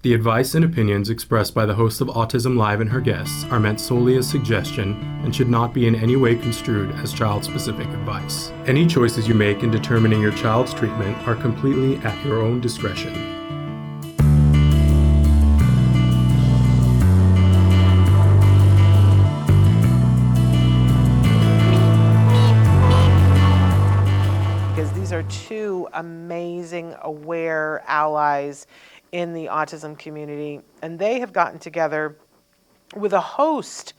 The advice and opinions expressed by the host of Autism Live and her guests are meant solely as suggestion and should not be in any way construed as child-specific advice. Any choices you make in determining your child's treatment are completely at your own discretion. Because these are two amazing, aware allies in the autism community, and they have gotten together with a host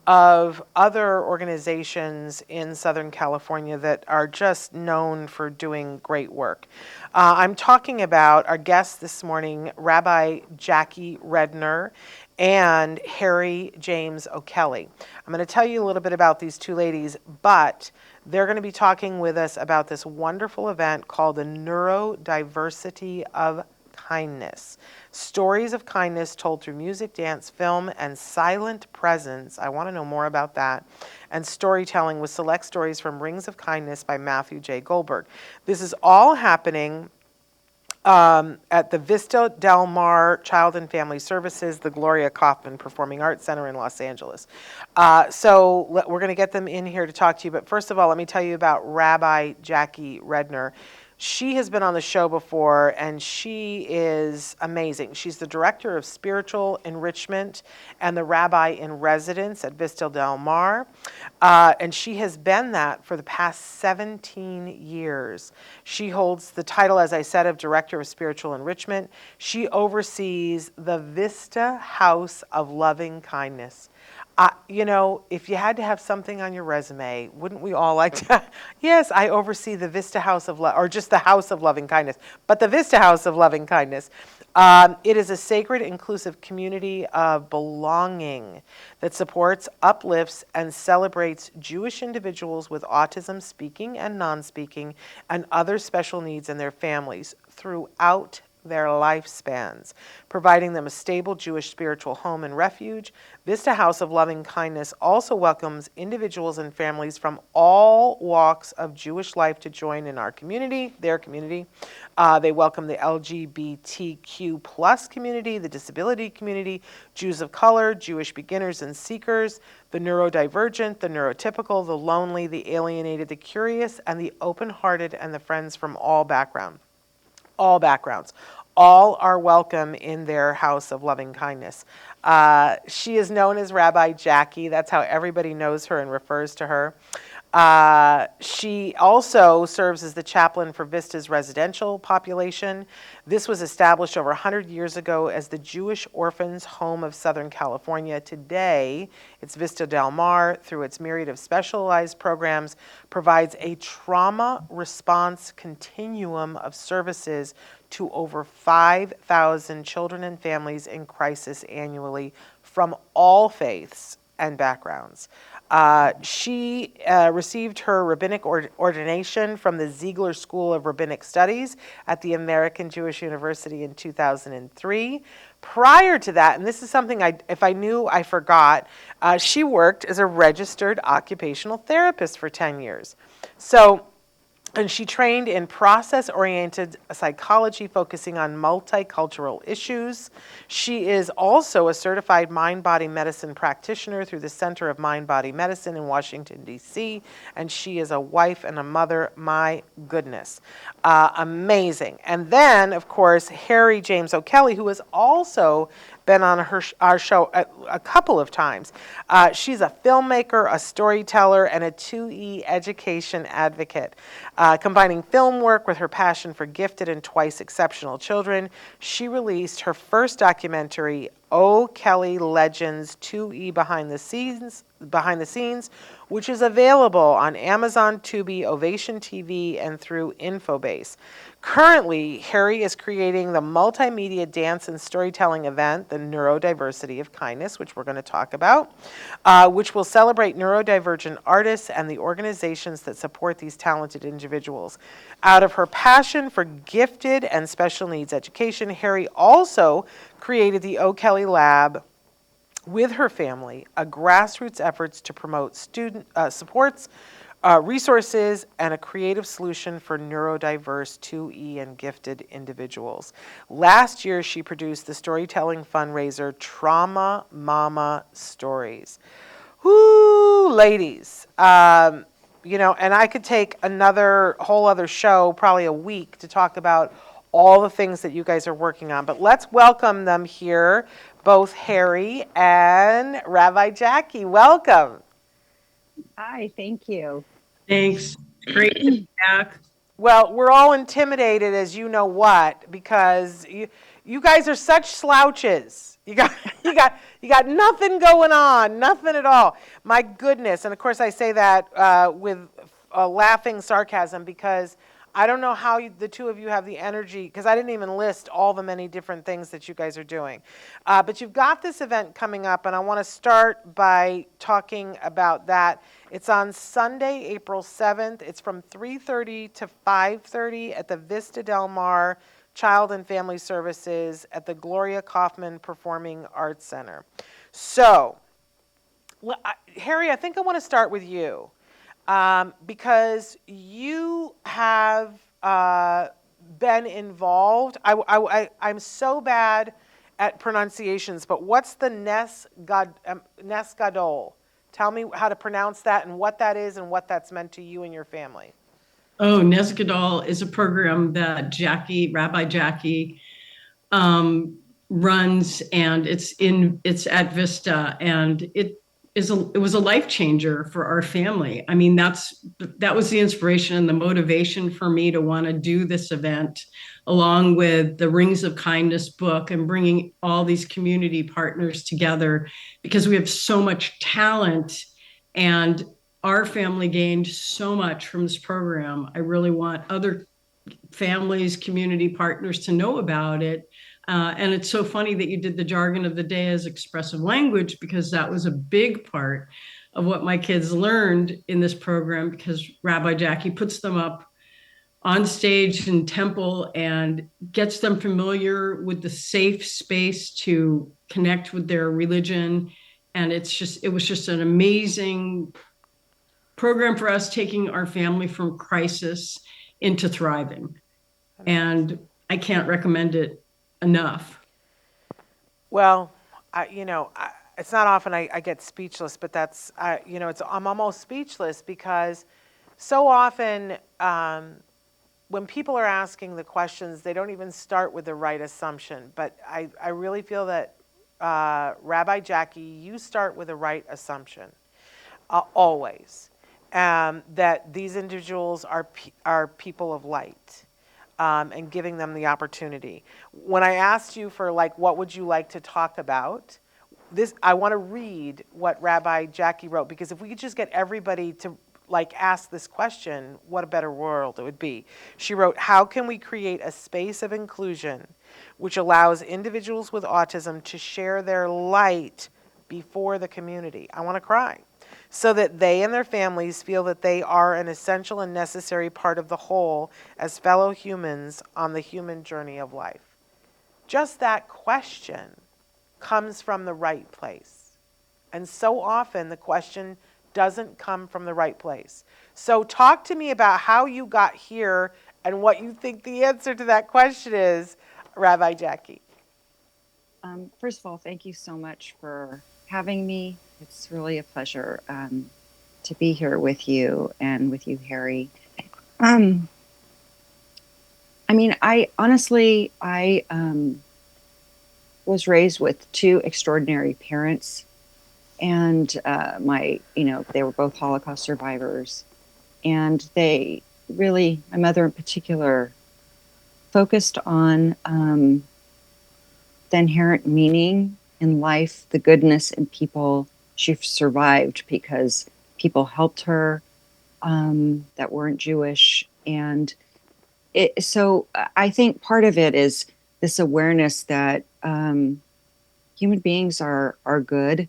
of other organizations in Southern California that are just known for doing great work. I'm talking about our guests this morning, Rabbi Jackie Redner and Harri James O'Kelly. I'm going to tell you a little bit about these two ladies, but they're going to be talking with us about this wonderful event called the Neurodiversity of Kindness. Stories of kindness told through music, dance, film, and silent presence. I want to know more about that. And storytelling with select stories from Rings of Kindness by Matthew J. Goldberg. This is all happening at the Vista Del Mar Child and Family Services, the Gloria Kaufman Performing Arts Center in Los Angeles. So we're going to get them in here to talk to you. But first of all, let me tell you about Rabbi Jackie Redner. She has been on the show before, and she is amazing. She's the director of spiritual enrichment and the rabbi in residence at Vista Del Mar, and she has been that for the past 17 years. She holds the title, as I said, of director of spiritual enrichment. She oversees the Vista House of Loving Kindness. You know, if you had to have something on your resume, wouldn't we all like to? Yes, I oversee the Vista House of Love, or just the House of Loving Kindness, but the Vista House of Loving Kindness. It is a sacred, inclusive community of belonging that supports, uplifts, and celebrates Jewish individuals with autism, speaking and non-speaking, and other special needs in their families throughout their lifespans, providing them a stable Jewish spiritual home and refuge. Vista House of Loving Kindness also welcomes individuals and families from all walks of Jewish life to join in our community, their community. They welcome the LGBTQ plus community, the disability community, Jews of color, Jewish beginners and seekers, the neurodivergent, the neurotypical, the lonely, the alienated, the curious, and the open-hearted, and the friends from all backgrounds. All backgrounds. All are welcome in their House of Loving Kindness. She is known as Rabbi Jackie. That's how everybody knows her and refers to her. She also serves as the chaplain for Vista's residential population. This was established over 100 years ago as the Jewish Orphans Home of Southern California. Today, it's Vista Del Mar, through its myriad of specialized programs, provides a trauma response continuum of services to over 5,000 children and families in crisis annually from all faiths and backgrounds. She received her rabbinic ordination from the Ziegler School of Rabbinic Studies at the American Jewish University in 2003. Prior to that, and this is something if I knew, I forgot, she worked as a registered occupational therapist for 10 years. And she trained in process-oriented psychology, focusing on multicultural issues. She is also a certified mind-body medicine practitioner through the Center of Mind-Body Medicine in Washington, D.C., and she is a wife and a mother. My goodness. Amazing. And then, of course, Harri James O'Kelly, who has also been on our show a couple of times. She's a filmmaker, a storyteller, and a 2E education advocate. Combining film work with her passion for gifted and twice exceptional children, she released her first documentary, O'Kelly Legends 2E Behind the Scenes, which is available on Amazon, Tubi, Ovation TV, and through Infobase. Currently, Harri is creating the multimedia dance and storytelling event, the Neurodiversity of Kindness, which we're going to talk about, which will celebrate neurodivergent artists and the organizations that support these talented individuals. Out of her passion for gifted and special needs education, Harri also created the O'Kelly Lab with her family, a grassroots efforts to promote student supports resources, and a creative solution for neurodiverse 2E and gifted individuals. Last year, she produced the storytelling fundraiser Trauma Mama Stories. Whoo, ladies. And I could take another whole other show, probably a week, to talk about all the things that you guys are working on. But let's welcome them here, both Harri and Rabbi Jackie. Welcome. Hi, thank you. Thanks. Great to be back. Well, we're all intimidated, as you know what, because you guys are such slouches. You got nothing going on, nothing at all. My goodness, and of course I say that with laughing sarcasm, because I don't know how the two of you have the energy, because I didn't even list all the many different things that you guys are doing. But you've got this event coming up, and I want to start by talking about that. It's on Sunday, April 7th. It's from 3:30 to 5:30 at the Vista Del Mar Child and Family Services at the Gloria Kaufman Performing Arts Center. So, Harri, I think I want to start with you. Because you have been involved. I'm so bad at pronunciations, but what's the Nes Gadol? Tell me how to pronounce that and what that is and what that's meant to you and your family. Oh, Nezgadol is a program that Rabbi Jackie, runs, and it's at Vista, and it was a life changer for our family. I mean, that was the inspiration and the motivation for me to want to do this event, along with the Rings of Kindness book, and bringing all these community partners together, because we have so much talent, and our family gained so much from this program. I really want other families, community partners to know about it. And it's so funny that you did the jargon of the day as expressive language, because that was a big part of what my kids learned in this program, because Rabbi Jackie puts them up on stage in temple and gets them familiar with the safe space to connect with their religion. And it was just an amazing program for us, taking our family from crisis into thriving. And I can't recommend it enough. Well, it's not often I get speechless, but I'm almost speechless, because so often when people are asking the questions, they don't even start with the right assumption. But I really feel that Rabbi Jackie, you start with the right assumption, always, that these individuals are people of light. And giving them the opportunity. When I asked you for what would you like to talk about, I want to read what Rabbi Jackie wrote, because if we could just get everybody to ask this question, what a better world it would be. She wrote, "How can we create a space of inclusion which allows individuals with autism to share their light before the community?" I want to cry. "So that they and their families feel that they are an essential and necessary part of the whole as fellow humans on the human journey of life." Just that question comes from the right place. And so often the question doesn't come from the right place. So talk to me about how you got here and what you think the answer to that question is, Rabbi Jackie. First of all, thank you so much for having me. It's really a pleasure to be here with you and with you, Harri. I honestly was raised with two extraordinary parents, and my were both Holocaust survivors, and they really, my mother in particular, focused on the inherent meaning in life, the goodness in people. She survived because people helped her that weren't Jewish. And so I think part of it is this awareness that human beings are good,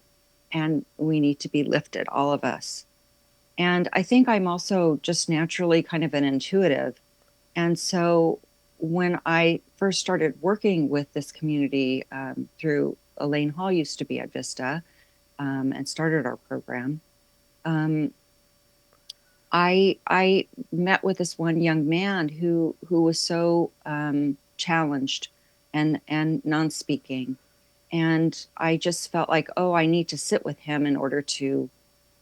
and we need to be lifted, all of us. And I think I'm also just naturally kind of an intuitive. And so when I first started working with this community through Elaine Hall, used to be at Vista, and started our program, I met with this one young man who was so challenged and non-speaking, and I just felt like, oh, I need to sit with him in order to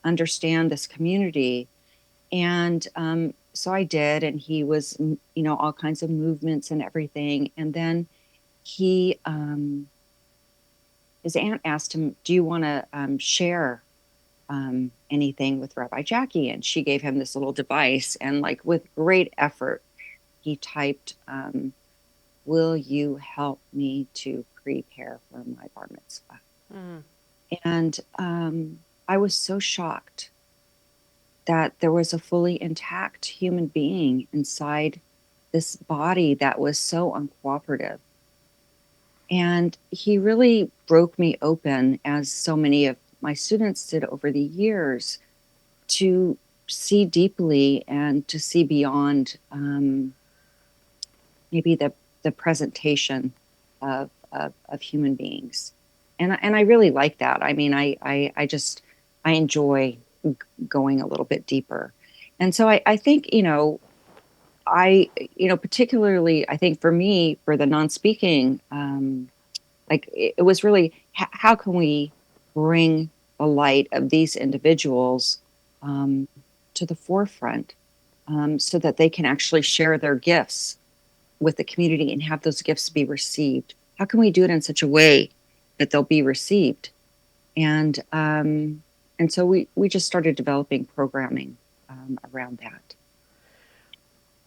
understand this community. And so I did, and he was, all kinds of movements and everything. And then he, his aunt asked him, "Do you want to share anything with Rabbi Jackie?" And she gave him this little device, and like with great effort, he typed, "Will you help me to prepare for my bar mitzvah?" Mm. And I was so shocked that there was a fully intact human being inside this body that was so uncooperative. And he really broke me open, as so many of my students did over the years, to see deeply and to see beyond maybe the presentation of human beings. And I really like that. I mean, I just, I enjoy going a little bit deeper. And so I think, particularly, I think for me, for the non-speaking, like it was really, how can we bring the light of these individuals um, to the forefront, so that they can actually share their gifts with the community and have those gifts be received? How can we do it in such a way that they'll be received? And so we just started developing programming around that.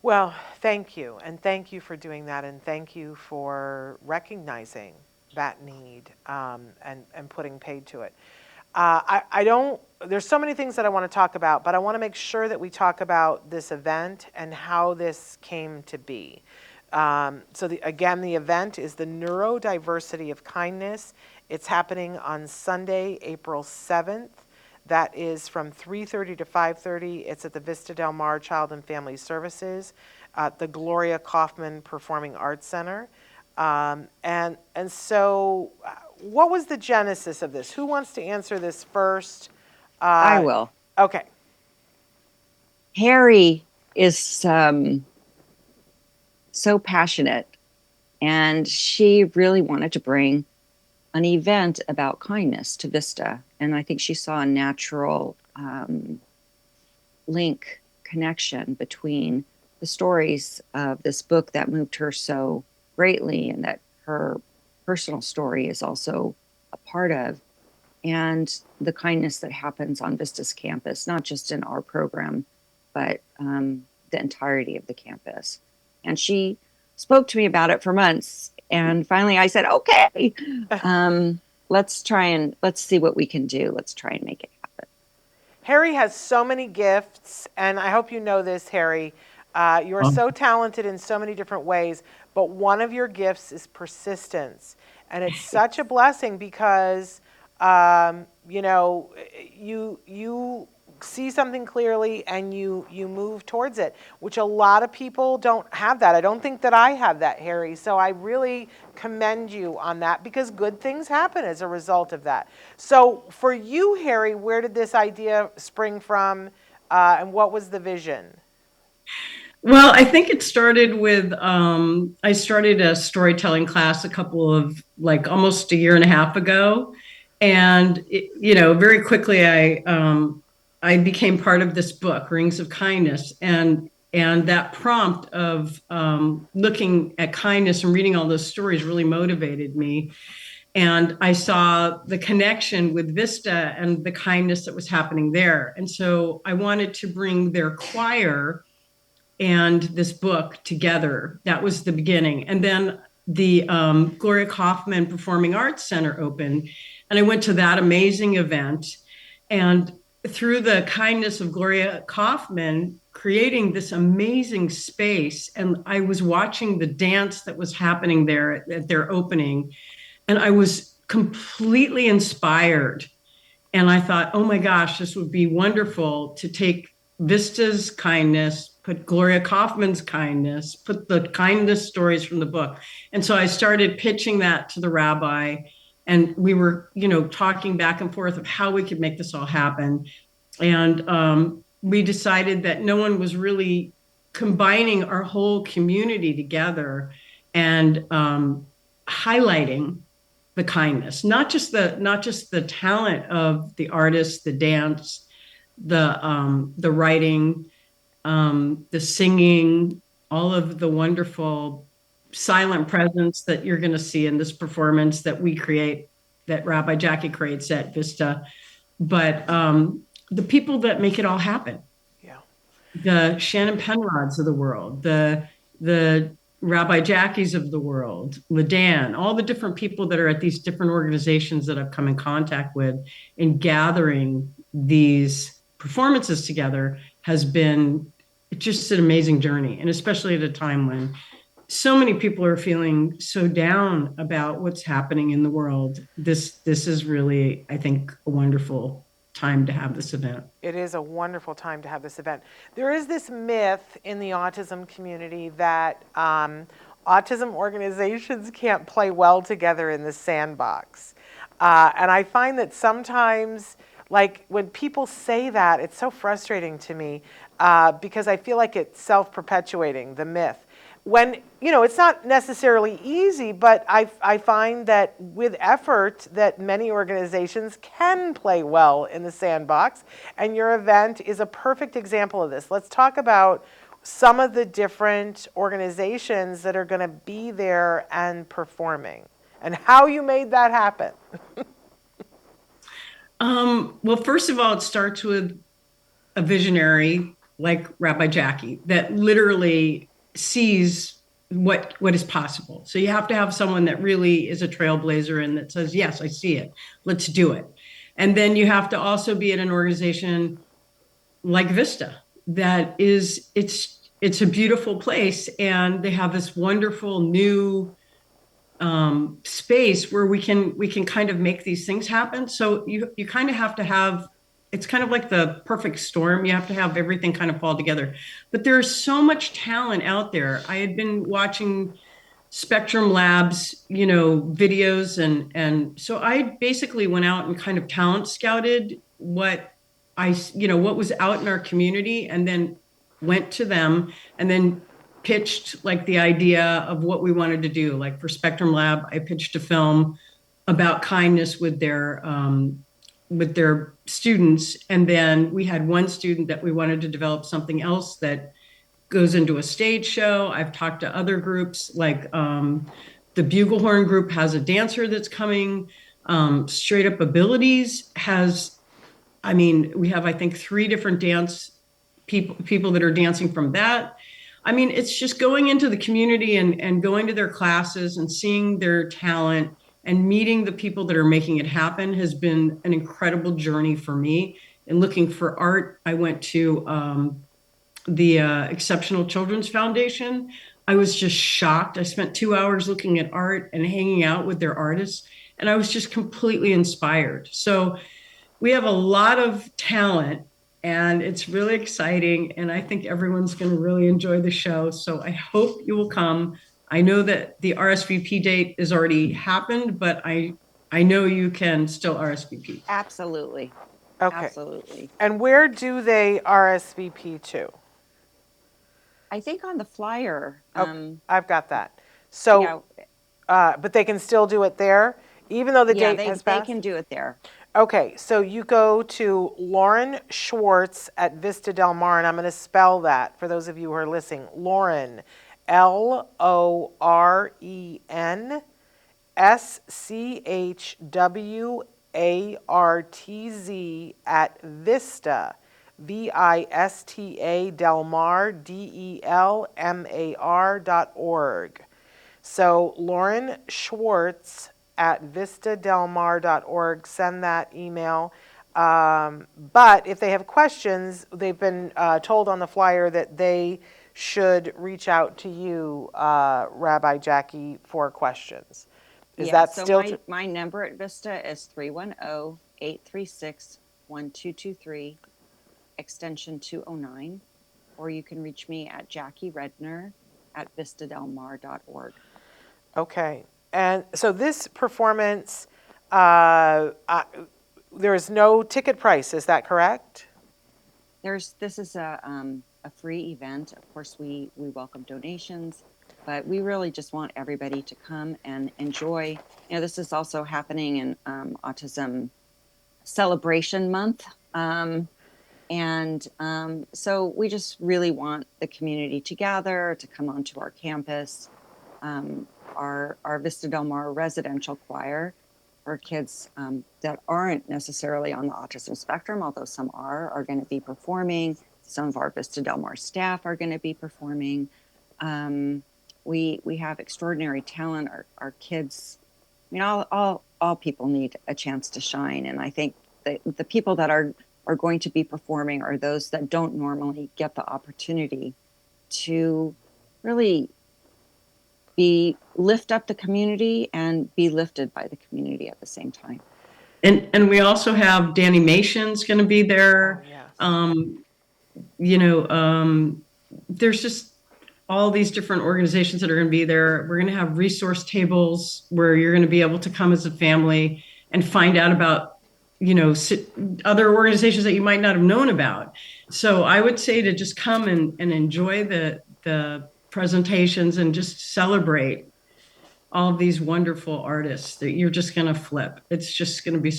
Well, thank you. And thank you for doing that. And thank you for recognizing that need, and putting paid to it. I don't, there's so many things that I want to talk about, but I want to make sure that we talk about this event and how this came to be. Again, the event is the Neurodiversity of Kindness. It's happening on Sunday, April 7th. That is from 3:30 to 5:30. It's at the Vista Del Mar Child and Family Services, the Gloria Kaufman Performing Arts Center. So what was the genesis of this? Who wants to answer this first? I will. Okay. Harri is so passionate, and she really wanted to bring an event about kindness to Vista. And I think she saw a natural link, connection between the stories of this book that moved her so greatly, and that her personal story is also a part of, and the kindness that happens on Vista's campus, not just in our program, but the entirety of the campus. And she spoke to me about it for months. And finally I said, okay, let's see what we can do. Let's try and make it happen. Harri has so many gifts, and I hope you know this, Harri. You are so talented in so many different ways, but one of your gifts is persistence. And it's such a blessing because, you see something clearly and you move towards it, which a lot of people don't have that. I don't think that I have that, Harri. So I really commend you on that, because good things happen as a result of that. So for you, Harri, where did this idea spring from, and what was the vision? Well, I think it started with, I started a storytelling class a couple of, like, almost a year and a half ago. And, very quickly I became part of this book, Rings of Kindness. And that prompt of looking at kindness and reading all those stories really motivated me. And I saw the connection with Vista and the kindness that was happening there. And so I wanted to bring their choir and this book together. That was the beginning. And then the Gloria Kaufman Performing Arts Center opened, and I went to that amazing event. And through the kindness of Gloria Kaufman creating this amazing space, and I was watching the dance that was happening there at their opening, and I was completely inspired. And I thought, oh my gosh, this would be wonderful to take Vista's kindness, put Gloria Kaufman's kindness, put the kindness stories from the book. And so I started pitching that to the rabbi, and we were, talking back and forth of how we could make this all happen. And we decided that no one was really combining our whole community together and highlighting the kindness, not just the talent of the artists, the dance, the writing, the singing, all of the wonderful silent presence that you're going to see in this performance that we create, that Rabbi Jackie creates at Vista, but the people that make it all happen, Yeah. the Shannon Penrods of the world, the Rabbi Jackies of the world, LeDan, all the different people that are at these different organizations that I've come in contact with in gathering these performances together has been just an amazing journey. And especially at a time when so many people are feeling so down about what's happening in the world. This is really, I think, a wonderful time to have this event. It is a wonderful time to have this event. There is this myth in the autism community that autism organizations can't play well together in the sandbox. And I find that sometimes, like when people say that, it's so frustrating to me because I feel like it's self-perpetuating, the myth. When, it's not necessarily easy, but I find that with effort that many organizations can play well in the sandbox, and your event is a perfect example of this. Let's talk about some of the different organizations that are going to be there and performing, and how you made that happen. Well, first of all, it starts with a visionary like Rabbi Jackie that literally sees what is possible. So you have to have someone that really is a trailblazer and that says, yes, I see it. Let's do it. And then you have to also be at an organization like Vista that is, it's a beautiful place, and they have this wonderful new space where we can kind of make these things happen. So you kind of have to have, it's kind of like the perfect storm. You have to have everything kind of fall together. But there's so much talent out there. I had been watching Spectrum Labs, videos, and so I basically went out and kind of talent scouted what what was out in our community, and then went to them and then pitched like the idea of what we wanted to do. Like for Spectrum Lab, I pitched a film about kindness with their students. And then we had one student that we wanted to develop something else that goes into a stage show. I've talked to other groups, like the Buglehorn group has a dancer that's coming. Straight Up Abilities has, we have, I think, 3 different dance people that are dancing from that. It's just going into the community and going to their classes and seeing their talent and meeting the people that are making it happen has been an incredible journey for me. And looking for art, I went to the Exceptional Children's Foundation. I was just shocked. I spent 2 hours looking at art and hanging out with their artists, and I was just completely inspired. So we have a lot of talent, and it's really exciting, and I think everyone's going to really enjoy the show. So I hope you will come. I know that the RSVP date has already happened, but I know you can still RSVP. Absolutely. Okay. Absolutely. And where do they RSVP to? I think on the flyer. I've got that. So, but they can still do it there, even though the date has passed? They can do it there. Okay, so you go to Lauren Schwartz at Vista Del Mar, and I'm going to spell that for those of you who are listening. Lauren, LORENSCHWARTZ at Vista, VISTA Del Mar, DELMAR.org. So Lauren Schwartz at vistadelmar.org. Send that email. But if they have questions, they've been told on the flyer that they should reach out to you, Rabbi Jackie, for questions. Is that so still my number at Vista is 310-836-1223, extension 209, or you can reach me at Jackie Redner at vistadelmar.org. Okay. And so this performance, there is no ticket price, is that correct? This is a free event. Of course, we welcome donations, but we really just want everybody to come and enjoy. This is also happening in Autism Celebration Month. So we just really want the community to gather, to come onto our campus. Our Vista Del Mar residential choir for kids that aren't necessarily on the autism spectrum, although some are going to be performing. Some of our Vista Del Mar staff are going to be performing. We have extraordinary talent. Our kids, all people need a chance to shine, and I think the people that are going to be performing are those that don't normally get the opportunity to really lift up the community and be lifted by the community at the same time. And we also have Danny Mason's going to be there. Oh, yes. There's just all these different organizations that are going to be there. We're going to have resource tables where you're going to be able to come as a family and find out about, other organizations that you might not have known about. So I would say to just come and enjoy the presentations and just celebrate all of these wonderful artists that you're just going to flip. It's just going to be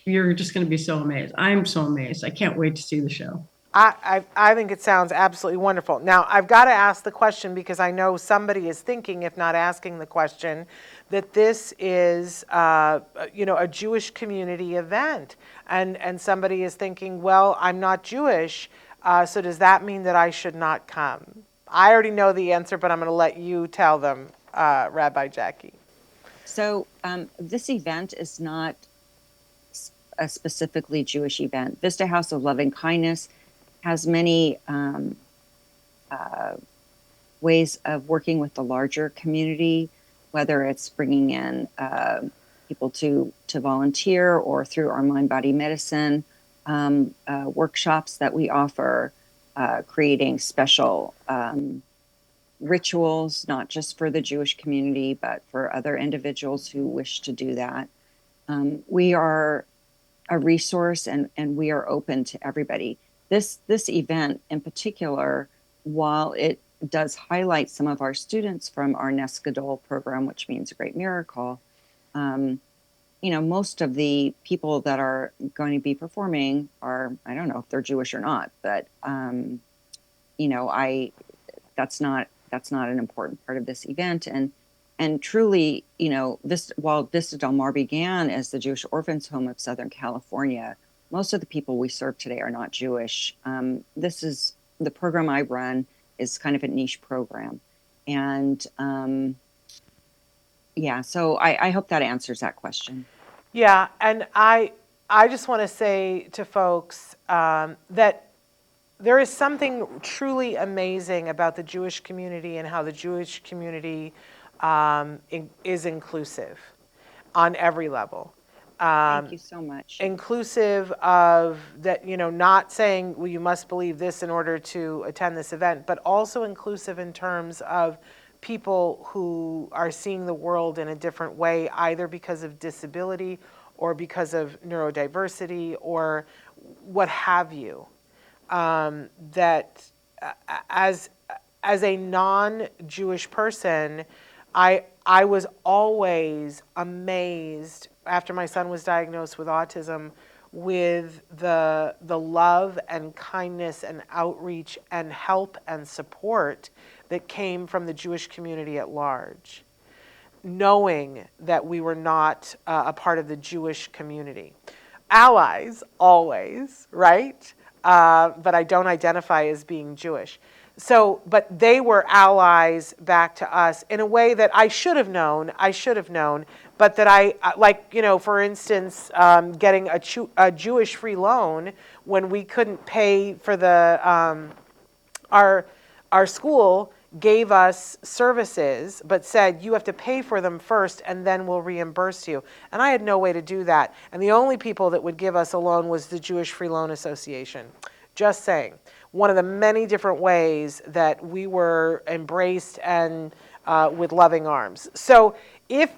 you're just going to be so amazed. I'm so amazed. I can't wait to see the show. I think it sounds absolutely wonderful. Now, I've got to ask the question because I know somebody is thinking, if not asking the question, that this is, a Jewish community event. And somebody is thinking, well, I'm not Jewish, so does that mean that I should not come? I already know the answer, but I'm going to let you tell them, Rabbi Jackie. So this event is not a specifically Jewish event. Vista House of Loving Kindness has many ways of working with the larger community, whether it's bringing in people to volunteer or through our mind-body medicine workshops that we offer, creating special rituals, not just for the Jewish community, but for other individuals who wish to do that. We are a resource and we are open to everybody. This event in particular, while it does highlight some of our students from our Nes Gadol program, which means a great miracle, most of the people that are going to be performing are, I don't know if they're Jewish or not, but that's not an important part of this event. And truly, while Vista Del Mar began as the Jewish Orphans Home of Southern California, most of the people we serve today are not Jewish. This is the program I run is kind of a niche program. And so I hope that answers that question. Yeah, and I just want to say to folks that there is something truly amazing about the Jewish community and how the Jewish community is inclusive on every level. Thank you so much. Inclusive of that, not saying, well, you must believe this in order to attend this event, but also inclusive in terms of people who are seeing the world in a different way, either because of disability or because of neurodiversity or what have you. That as a non-Jewish person, I was always amazed after my son was diagnosed with autism with the love and kindness and outreach and help and support that came from the Jewish community at large, knowing that we were not a part of the Jewish community. Allies, always, right? But I don't identify as being Jewish. So, but they were allies back to us in a way that I should have known, but that I, for instance, getting a Jewish free loan when we couldn't pay for our school gave us services, but said, you have to pay for them first and then we'll reimburse you. And I had no way to do that. And the only people that would give us a loan was the Jewish Free Loan Association. Just saying. One of the many different ways that we were embraced and with loving arms. So if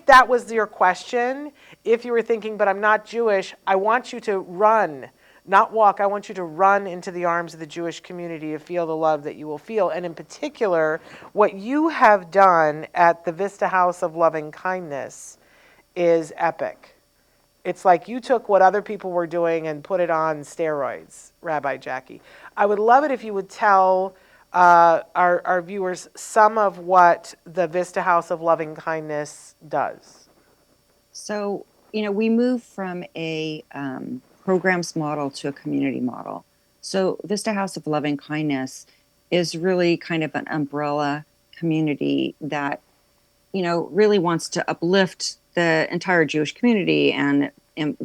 that was your question, if you were thinking, but I'm not Jewish, I want you to run not walk. I want you to run into the arms of the Jewish community to feel the love that you will feel. And in particular, what you have done at the Vista House of Loving Kindness is epic. It's like you took what other people were doing and put it on steroids, Rabbi Jackie. I would love it if you would tell our viewers some of what the Vista House of Loving Kindness does. So, we move from a programs model to a community model. So Vista House of Loving Kindness is really kind of an umbrella community that, really wants to uplift the entire Jewish community and in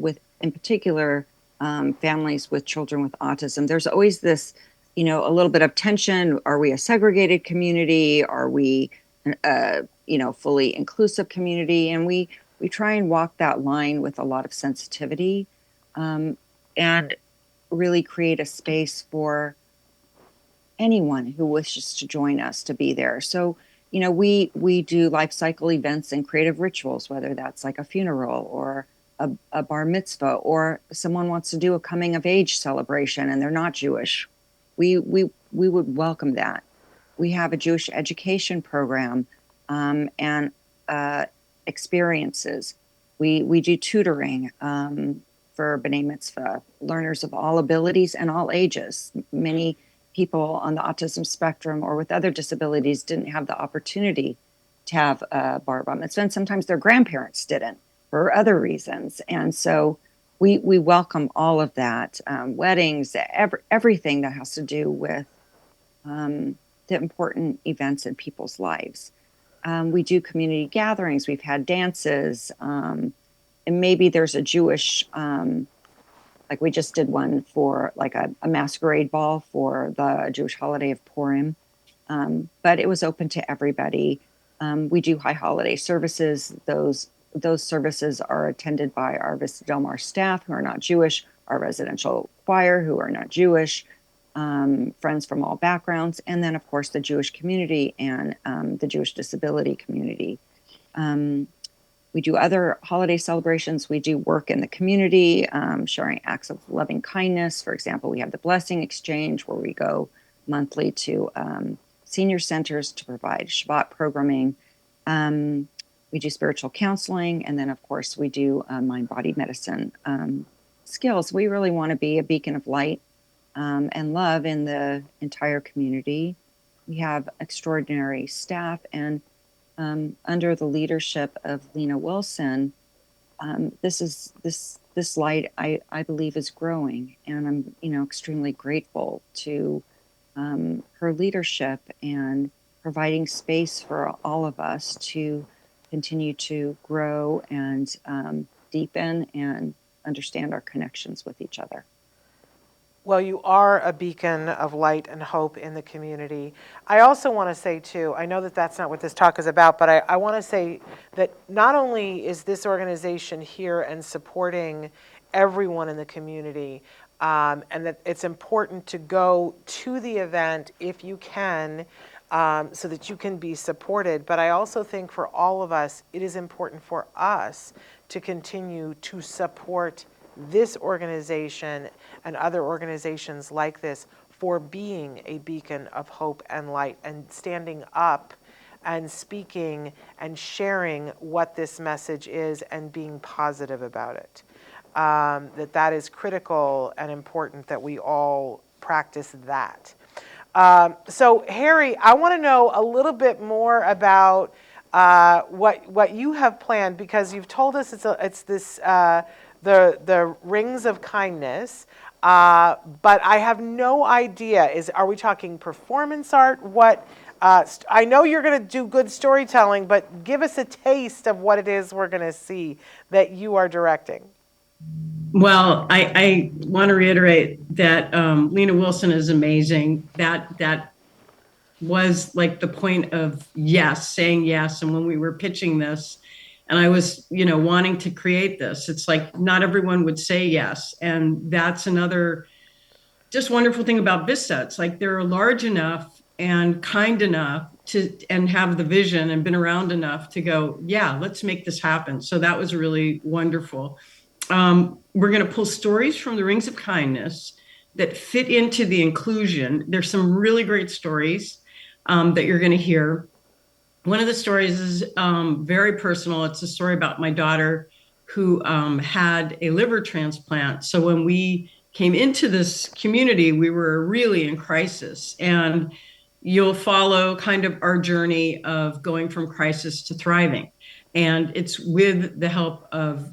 particular, families with children with autism. There's always this, a little bit of tension. Are we a segregated community? Are we, fully inclusive community? And we try and walk that line with a lot of sensitivity, and really create a space for anyone who wishes to join us to be there. So, we do life cycle events and creative rituals, whether that's like a funeral or a bar mitzvah, or someone wants to do a coming of age celebration and they're not Jewish. We would welcome that. We have a Jewish education program, and experiences. We do tutoring for B'nai Mitzvah, learners of all abilities and all ages. Many people on the autism spectrum or with other disabilities didn't have the opportunity to have a bar mitzvah, and sometimes their grandparents didn't for other reasons. And so we welcome all of that, weddings, everything that has to do with the important events in people's lives. We do community gatherings. We've had dances, and maybe there's a Jewish, like we just did one for like a masquerade ball for the Jewish holiday of Purim, but it was open to everybody. We do high holiday services. Those services are attended by our Vista Del Mar staff who are not Jewish, our residential choir who are not Jewish, friends from all backgrounds, and then of course the Jewish community and the Jewish disability community. We do other holiday celebrations. We do work in the community, sharing acts of loving kindness. For example, we have the Blessing Exchange, where we go monthly to senior centers to provide Shabbat programming. We do spiritual counseling, and then of course we do mind-body medicine skills. We really want to be a beacon of light and love in the entire community. We have extraordinary staff, and under the leadership of Lena Wilson, this light I believe is growing, and I'm extremely grateful to her leadership and providing space for all of us to continue to grow and deepen and understand our connections with each other. Well, you are a beacon of light and hope in the community. I also want to say, too, I know that that's not what this talk is about, but I want to say that not only is this organization here and supporting everyone in the community, and that it's important to go to the event if you can, so that you can be supported. But I also think for all of us, it is important for us to continue to support this organization and other organizations like this for being a beacon of hope and light and standing up and speaking and sharing what this message is and being positive about it. That is critical and important that we all practice that. So Harri, I want to know a little bit more about what you have planned, because you've told us it's this the rings of kindness, but I have no idea. Are we talking performance art? What? I know you're going to do good storytelling, but give us a taste of what it is we're going to see that you are directing. Well, I want to reiterate that Lena Wilson is amazing. That was like the point of saying yes. And when we were pitching this, and I was, wanting to create this, it's like not everyone would say yes. And that's another just wonderful thing about Vista. It's like they're large enough and kind enough and have the vision and been around enough to go, yeah, let's make this happen. So that was really wonderful. we're going to pull stories from the Rings of Kindness that fit into the inclusion. There's some really great stories that you're going to hear. One of the stories is very personal. It's a story about my daughter who had a liver transplant. So when we came into this community, we were really in crisis. And you'll follow kind of our journey of going from crisis to thriving. And it's with the help of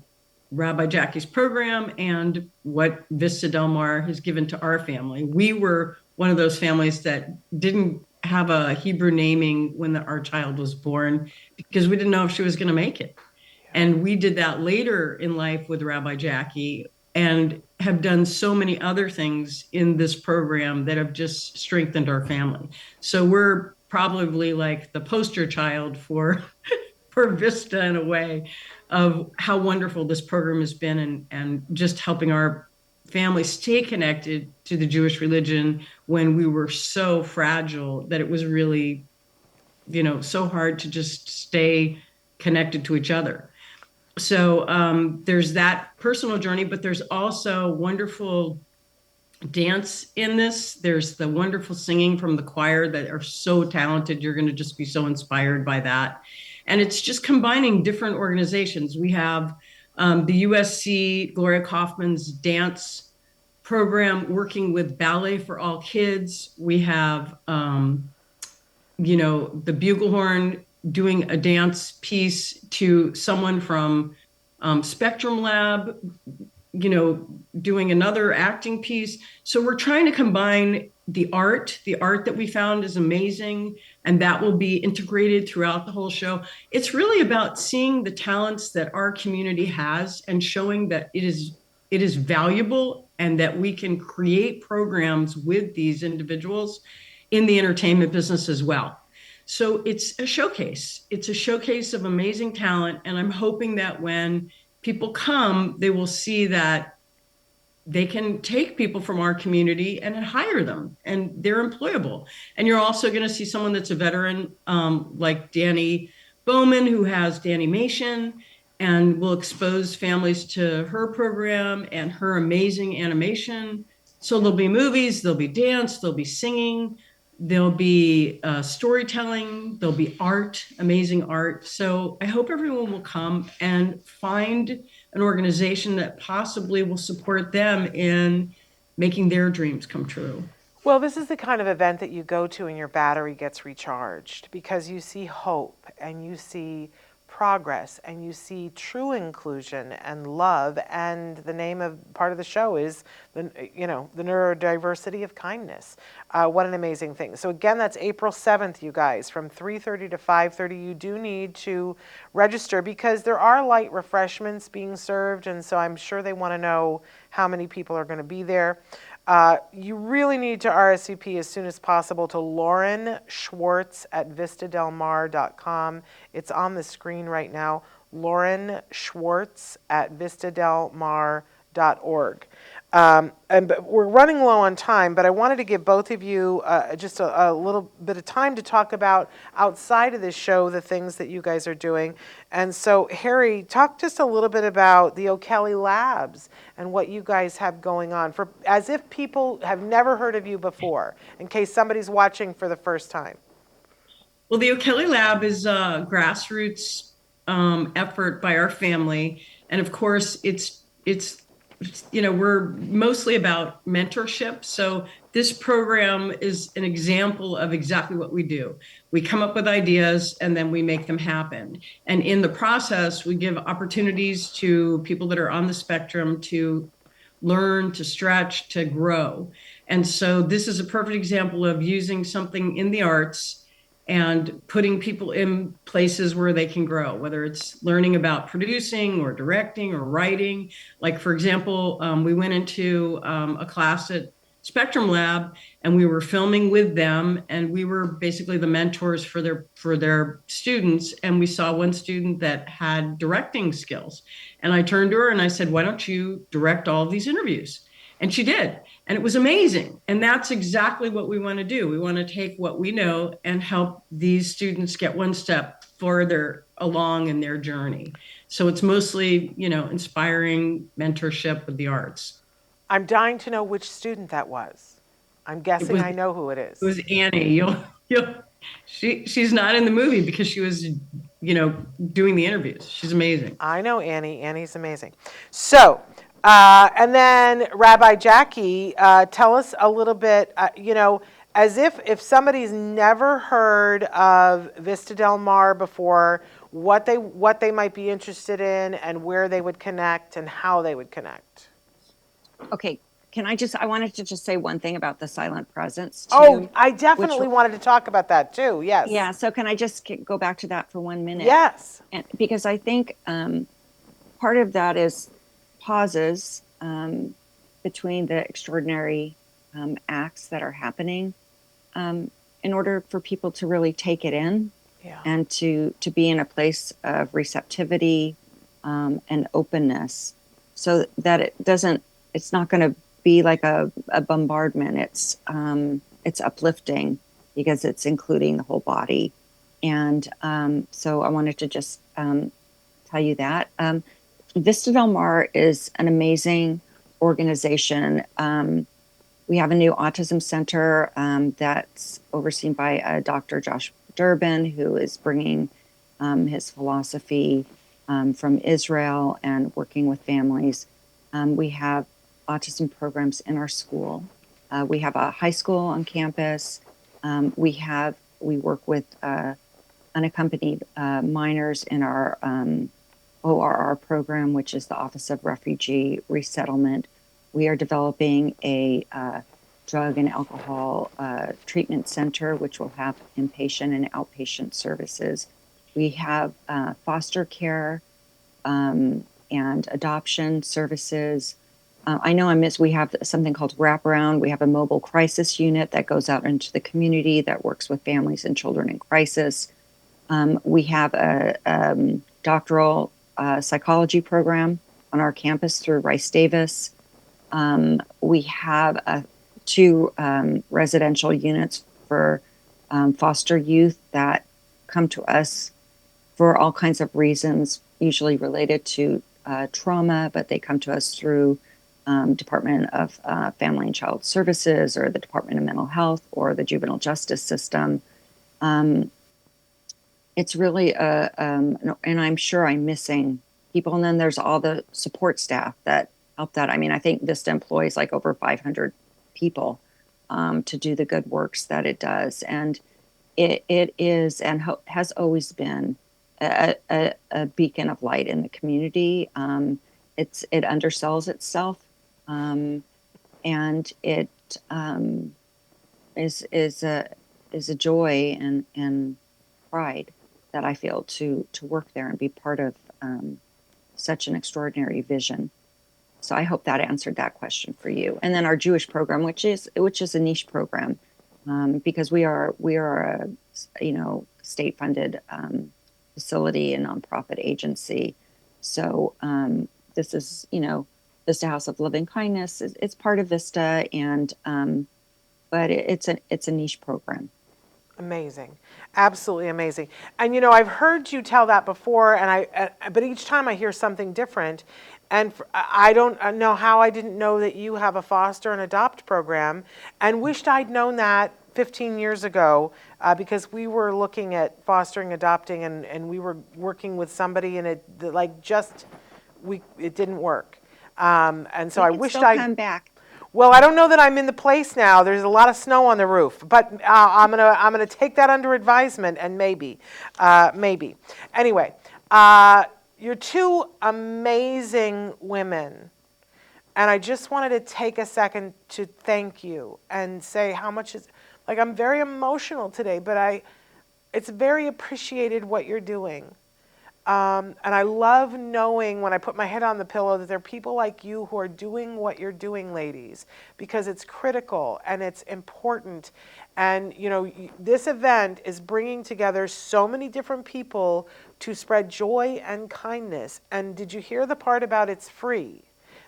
Rabbi Jackie's program and what Vista Del Mar has given to our family. We were one of those families that didn't have a Hebrew naming when our child was born because we didn't know if she was going to make it. And we did that later in life with Rabbi Jackie and have done so many other things in this program that have just strengthened our family. So we're probably like the poster child for Vista in a way of how wonderful this program has been and just helping our family stay connected to the Jewish religion when we were so fragile that it was really, so hard to just stay connected to each other. So there's that personal journey, but there's also wonderful dance in this. There's the wonderful singing from the choir that are so talented. You're going to just be so inspired by that. And it's just combining different organizations. We have the USC Gloria Kaufman's dance program working with Ballet for All Kids. We have, the Buglehorn doing a dance piece to someone from Spectrum Lab, doing another acting piece. So we're trying to combine the art that we found is amazing, and that will be integrated throughout the whole show. It's really about seeing the talents that our community has and showing that it is valuable and that we can create programs with these individuals in the entertainment business as well. So it's a showcase. It's a showcase of amazing talent, and I'm hoping that when people come, they will see that they can take people from our community and hire them, and they're employable. And you're also going to see someone that's a veteran, like Danny Bowman, who has Danimation, and will expose families to her program and her amazing animation. So there'll be movies, there'll be dance, there'll be singing, there'll be storytelling, there'll be art, amazing art. So I hope everyone will come and find an organization that possibly will support them in making their dreams come true. Well, this is the kind of event that you go to and your battery gets recharged because you see hope and you see progress and you see true inclusion and love, and the name of part of the show is the neurodiversity of kindness. What an amazing thing. So again, that's April 7th, you guys, from 3:30 to 5:30. You do need to register because there are light refreshments being served, and so I'm sure they want to know how many people are going to be there. You really need to RSVP as soon as possible to Lauren Schwartz at vistadelmar.com. It's on the screen right now. Lauren Schwartz at vistadelmar.org. And we're running low on time, but I wanted to give both of you just a little bit of time to talk about, outside of this show, the things that you guys are doing. And so, Harri, talk just a little bit about the O'Kelly Labs and what you guys have going on, for as if people have never heard of you before, in case somebody's watching for the first time. Well, the O'Kelly Lab is a grassroots effort by our family. And of course, it's we're mostly about mentorship. So this program is an example of exactly what we do. We come up with ideas and then we make them happen. And in the process, we give opportunities to people that are on the spectrum to learn, to stretch, to grow. And so this is a perfect example of using something in the arts and putting people in places where they can grow, whether it's learning about producing or directing or writing. Like, for example, we went into a class at Spectrum Lab and we were filming with them, and we were basically the mentors for their students. And we saw one student that had directing skills. And I turned to her and I said, why don't you direct all of these interviews? And she did. And it was amazing. And that's exactly what we want to do. We want to take what we know and help these students get one step further along in their journey. So it's mostly, inspiring mentorship with the arts. I'm dying to know which student that was. I'm guessing was I know who it It is. was Annie. She's not in the movie because she was, doing the interviews. She's amazing. I know Annie. Annie's amazing. So, and then Rabbi Jackie, tell us a little bit, as if somebody's never heard of Vista Del Mar before, what they might be interested in and where they would connect and how they would connect. Okay, I wanted to just say one thing about the silent presence too. Oh, I definitely wanted to talk about that too. Yes. Yeah, so can I just go back to that for 1 minute? Yes. And because I think part of that is pauses between the extraordinary acts that are happening in order for people to really take it in, and to be in a place of receptivity and openness, so that it's not going to be like a bombardment. It's uplifting because it's including the whole body. And so I wanted to just tell you that. Vista Del Mar is an amazing organization. We have a new autism center that's overseen by Dr. Josh Durbin, who is bringing his philosophy from Israel and working with families. We have autism programs in our school. We have a high school on campus. We work with unaccompanied minors in our ORR program, which is the Office of Refugee Resettlement. We are developing a drug and alcohol treatment center, which will have inpatient and outpatient services. We have foster care and adoption services. I know we have something called Wraparound. We have a mobile crisis unit that goes out into the community that works with families and children in crisis. We have a doctoral psychology program on our campus through Rice Davis. We have 2 residential units for foster youth that come to us for all kinds of reasons, usually related to trauma, but they come to us through Department of Family and Child Services or the Department of Mental Health or the juvenile justice system. It's really and I'm sure I'm missing people. And then there's all the support staff that help that. I mean, I think Vista employs like over 500 people to do the good works that it does. And it is and has always been a beacon of light in the community. It undersells itself. And it is a joy and pride that I feel to work there and be part of such an extraordinary vision. So I hope that answered that question for you. And then our Jewish program, which is a niche program, because we are a state funded facility and nonprofit agency. So this is Vista House of Loving Kindness. It's part of Vista, and but it's a niche program. Amazing. Absolutely amazing. And I've heard you tell that before, but each time I hear something different. And I don't know how I didn't know that you have a foster and adopt program, and wished I'd known that 15 years ago, because we were looking at fostering, adopting, and we were working with somebody, and it didn't work. And so I wished I'd come back. Well, I don't know that I'm in the place now. There's a lot of snow on the roof, but I'm gonna take that under advisement, and maybe. Anyway, you're 2 amazing women, and I just wanted to take a second to thank you and say how much I'm very emotional today, but it's very appreciated what you're doing. And I love knowing when I put my head on the pillow that there are people like you who are doing what you're doing, ladies, because it's critical and it's important. And, this event is bringing together so many different people to spread joy and kindness. And did you hear the part about it's free?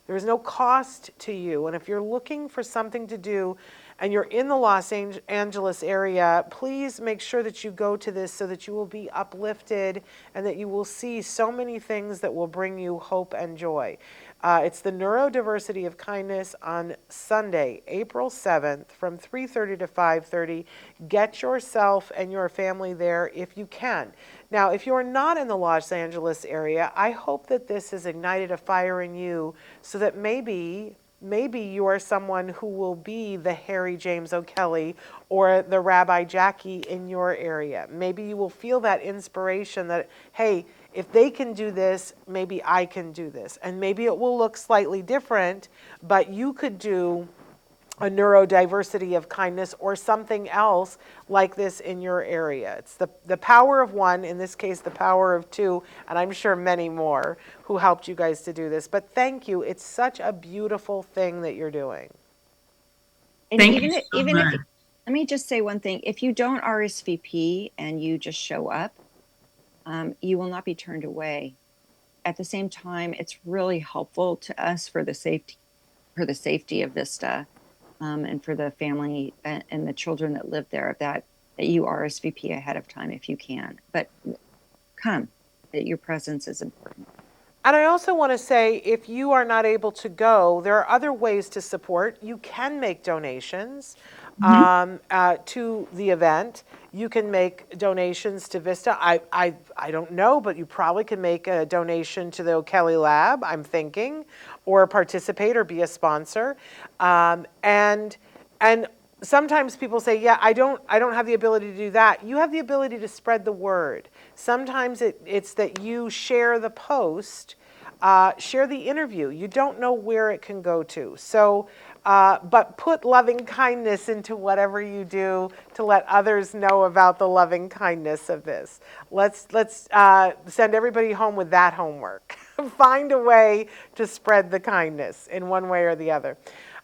There is no cost to you. And if you're looking for something to do and you're in the Los Angeles area, please make sure that you go to this so that you will be uplifted and that you will see so many things that will bring you hope and joy. It's the Neurodiversity of Kindness on Sunday, April 7th from 3:30 to 5:30. Get yourself and your family there if you can. Now, if you're not in the Los Angeles area, I hope that this has ignited a fire in you so that maybe you are someone who will be the Harri James O'Kelly or the Rabbi Jackie in your area. Maybe you will feel that inspiration that, hey, if they can do this, maybe I can do this. And maybe it will look slightly different, but you could do a neurodiversity of kindness or something else like this in your area. It's the power of one, in this case, the power of two, and I'm sure many more who helped you guys to do this. But thank you. It's such a beautiful thing that you're doing. And Thank even you if, so even much. if, let me just say one thing. If you don't RSVP and you just show up, you will not be turned away. At the same time, it's really helpful to us for the safety of Vista, and for the family and the children that live there, that you RSVP ahead of time if you can. But come, that your presence is important. And I also want to say, if you are not able to go, there are other ways to support. You can make donations to the event. You can make donations to Vista. I don't know, but you probably can make a donation to the O'Kelly Lab, I'm thinking, or participate or be a sponsor. And sometimes people say, yeah, I don't have the ability to do that. You have the ability to spread the word. Sometimes it's that you share the post, share the interview. You don't know where it can go to. So, but put loving kindness into whatever you do to let others know about the loving kindness of this. Let's send everybody home with that homework. Find a way to spread the kindness in one way or the other.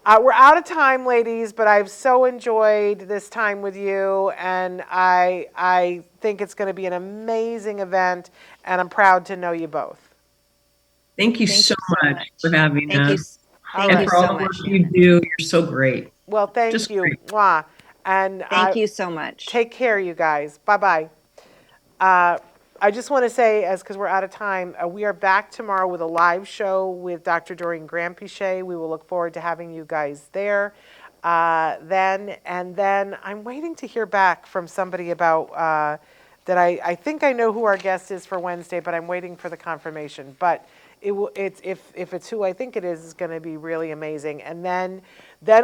We're out of time, ladies, but I've so enjoyed this time with you, and I think it's going to be an amazing event, and I'm proud to know you both. Thank you so much for having us. Thank you For all so the work much. you do, you're so great. Well, thank Just you. great. Mwah. And Thank you so much. Take care, you guys. Bye-bye. I just want to say, because we're out of time, we are back tomorrow with a live show with Dr. Doreen Granpichet. We will look forward to having you guys there. Then I'm waiting to hear back from somebody about that. I think I know who our guest is for Wednesday, but I'm waiting for the confirmation. But if it's who I think it is, it's going to be really amazing. And then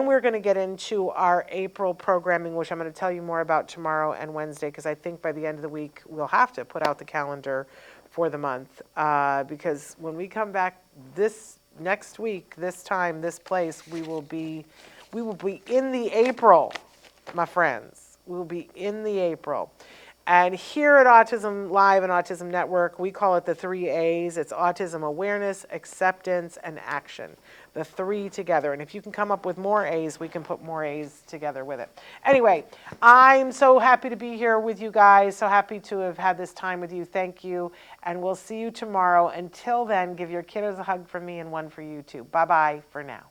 we're going to get into our April programming, which I'm going to tell you more about tomorrow and Wednesday, because I think by the end of the week we'll have to put out the calendar for the month, because when we come back this next week, this time, this place, we will be in the April, my friends. We will be in the April. And here at Autism Live and Autism Network, we call it the 3 A's. It's autism awareness, acceptance, and action. The 3 together. And if you can come up with more A's, we can put more A's together with it. Anyway, I'm so happy to be here with you guys. So happy to have had this time with you. Thank you. And we'll see you tomorrow. Until then, give your kiddos a hug from me and one for you too. Bye-bye for now.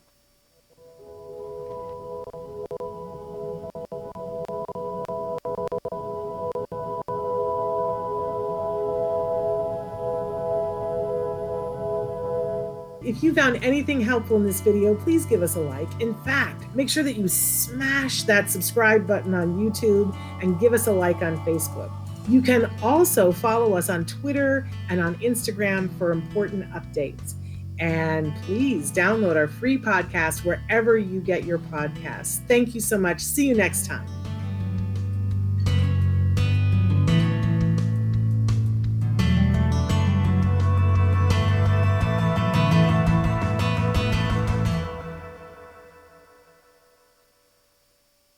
If you found anything helpful in this video, please give us a like. In fact, make sure that you smash that subscribe button on YouTube and give us a like on Facebook. You can also follow us on Twitter and on Instagram for important updates. And please download our free podcast wherever you get your podcasts. Thank you so much. See you next time.